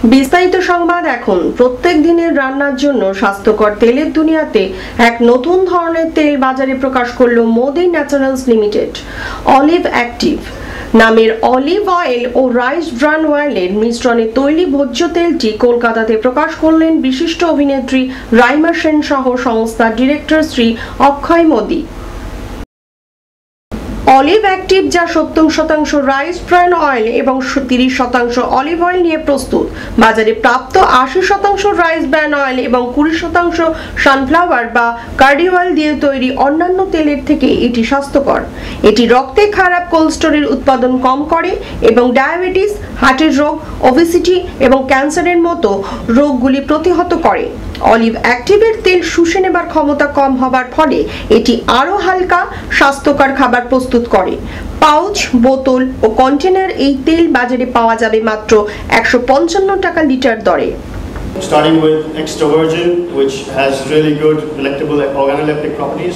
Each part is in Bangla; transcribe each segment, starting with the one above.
বিস্তারিত সংবাদ এখন। প্রত্যেক দিনের রান্নার জন্য স্বাস্থ্যকর তেলের দুনিয়াতে এক নতুন ধরনের তেল বাজারে প্রকাশ করলো Modi naturals limited. Olive active নামের অলিভ অয়েল ও রাইস ব্রান অয়েলের মিশ্রণে তৈরি ভোজ্য তেলটি কলকাতাতে প্রকাশ করলেন বিশিষ্ট অভিনেত্রী রাইমা সেন সহ সংস্থার ডিরেক্টর শ্রী অক্ষয় মোদি। অলিভ অ্যাক্টিভ যা 70% রাইস ব্রান অয়েল এবং 30% অলিভ অয়েল নিয়ে প্রস্তুত। বাজারে প্রাপ্ত 80% রাইস ব্রান অয়েল এবং 20% সানফ্লাওয়ার বা কার্ডি অয়েল দিয়ে তৈরি অন্যান্য তেলের থেকে এটি স্বাস্থ্যকর। এটি রক্তে খারাপ কোলেস্টেরল উৎপাদন কম করে এবং ডায়াবেটিস, হার্টের রোগ, ওবেসিটি এবং ক্যান্সারের মতো রোগগুলি প্রতিহত করে। অলিভ অ্যাক্টিভের তেল শুষে নেবার ক্ষমতা কম হবার ফলে এটি আরও হালকা, স্বাস্থ্যকর খাবার প্রস্তুত করে। পাউচ, বোতল ও কন্টেনার এই তেল বাজারে পাওয়া যাবে মাত্র 155 টাকা লিটার দরে। Starting with extra virgin, which has really good delectable organoleptic properties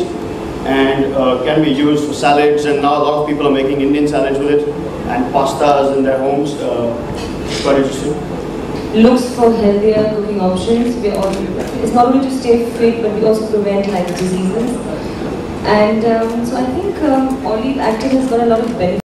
and can be used for salads, and now a lot of people are making Indian salads with it and pastas in their homes. It's quite interesting. Looks for healthier cooking options. It's not only to stay fit, but we also prevent like diseases. And so I think Olive Active has got a lot of benefits.